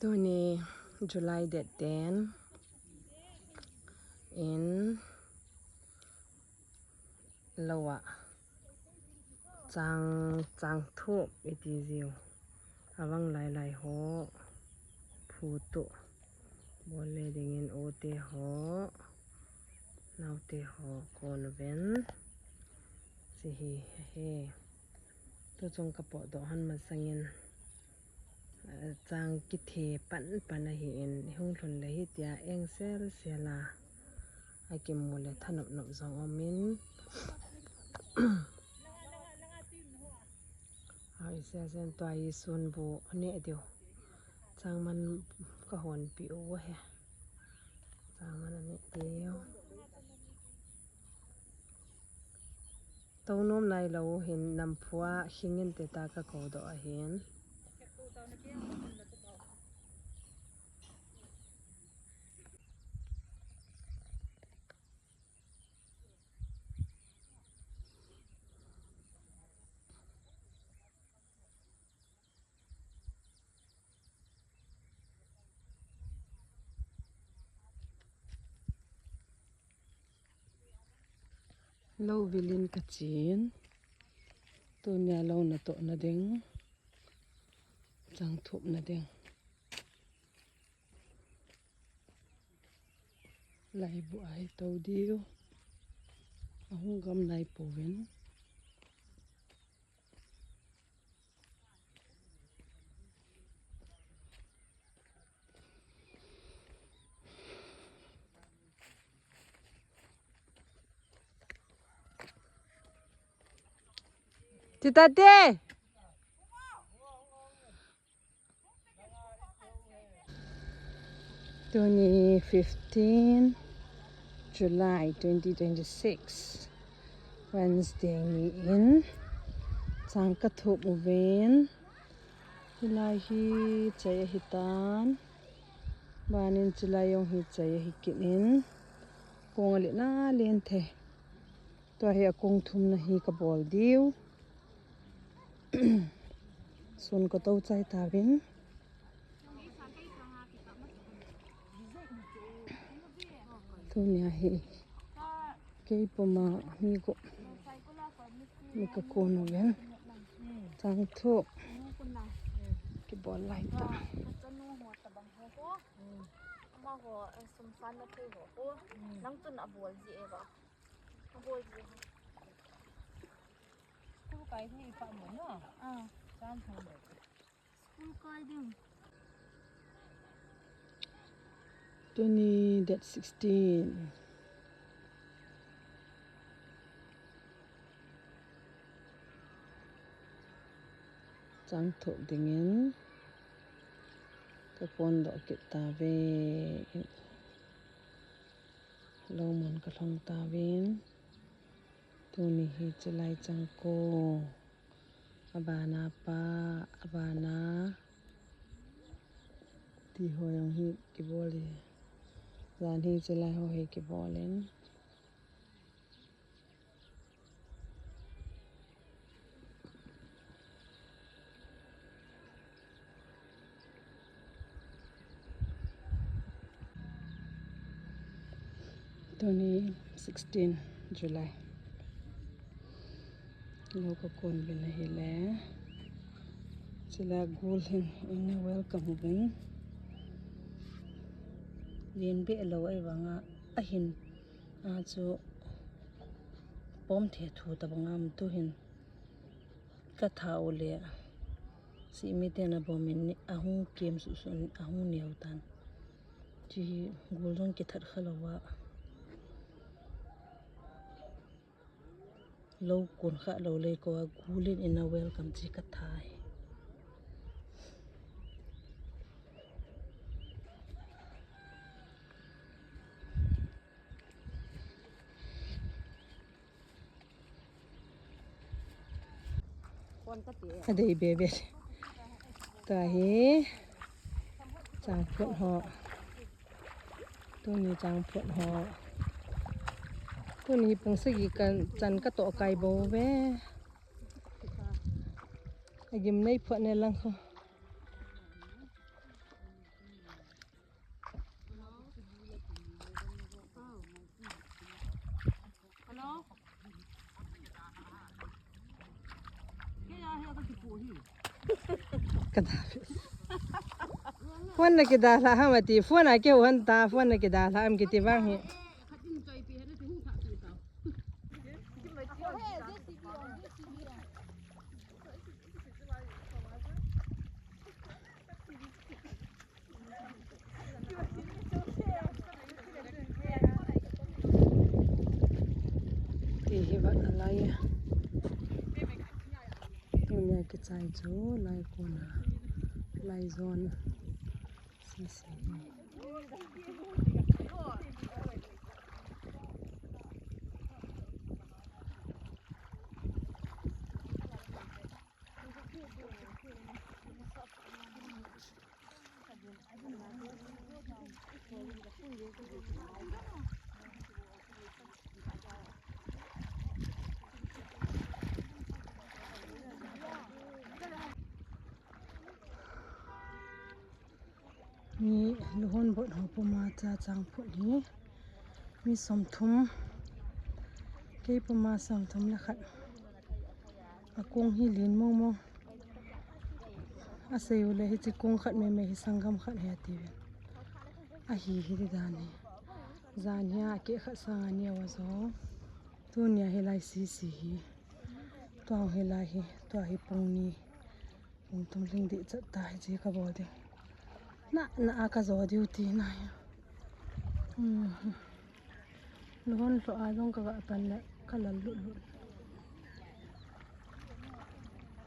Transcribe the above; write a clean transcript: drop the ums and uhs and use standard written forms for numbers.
ตัวนี้ July เด็ดแดน in ละวะจังทุบอีทีเดียวอาวังหลายๆหัวผูตุบอลเลยดิ่งโอเตหัวนาวเตหัวโคนเวนสิเฮตัวจงกระเป๋าดอกหันมาสังเงินจังกิเทปันปันเห็นห้องทนเลยฮิตยาเองเสียละไอเกมมูเลยถนนสองอมินเอาอีเสียนตัวอีส่วนโบเนี่ยเดียวจังมันก็หอนปิวเฮจังมันอันนี้เดียวตัวโน้มในเราเห็นนำพัวชิงเงินเตตากระโกดเห็นเราวิลินกระจีนตัวเนี้ยเราหน้าโตหน้าเด้งจังทุบหน้าเด้งไหลบัวไอตัวเดียวเอาหุ่งกำไหลปูเว้นจิตาเต้ตัวนี้ 15 July 2026 Wednesday นี้อินจังกระทุบเวนจุลายฮีใจฮิตานบานินจุลายงฮีใจฮิกินินกงอลิน่าเลียนเทตัวเฮียกงทุมนะฮีกระบอลดิวส่วนก็เต้าใจตาวินตัวเนี้ยเฮเก็บมามีก็มีกระโคนเว้นจังทุกเก็บบอลไหลตามาหัวสมฟันมาคือหัวโอ้นั่งตุนอบวลจีเอบ่อบวลจีคู่ไก่ที่ฟังเหมือนเนาะจานทำแบบคู่ไก่ดึงตัวนี้เด็ด16จังทุกดิ่งเงินกระปนดอกเกตาเวลงมันกระทงตาเวนตัวนี้ฮิจไลจังโกอบานาปาอบานาที่หอยงฮิกิบอลีจานฮิจไลหอยกิบอเลนตัวนี้16 July เราก็คนเป็นอะไรแล้วจะลากูลเห็นอินเวลกัมบินเรียนเบะเราไอ้วังอ่ะเห็นจูป้อมเทียทูตะบังมตัวเห็นกระทาโอเล่สิมีแต่นะบ่มินอาหุเกมสุสุนอาหุเหนียวตันที่กูลงกิทัดขลาวะเราคนข้าเราเลยก็ว่ากูเล่นอินเวลกัมจิกทายada ibe tahi jang phut ho tu ni jang phut ho tu ni pung sigi kan chan ka to kai bo ve agim nei phut ne lang kho cái đà phun là cái đà là ham mà tí phun là kêu hắn ta phun là cái đà là em cái tí vang hi thì hi bạn lại tôi nhà cái trái chỗ lại còn lại zone xí xí mi luhon bot hopoma cha chang phut hi mi som thum ke poma som thum la khat akung hi lin mong mong aseu le hi chi kung khat me me hi sangam khat he ti a hi hi dani zan ya ke khat sang ani wa zo tu nya hi lai si si hi to hi lai hi to hi pung ni pung tum ling di chat ta hi chi ka bo de na ka zo diu ti na luhon lo a long ka pan la kala lu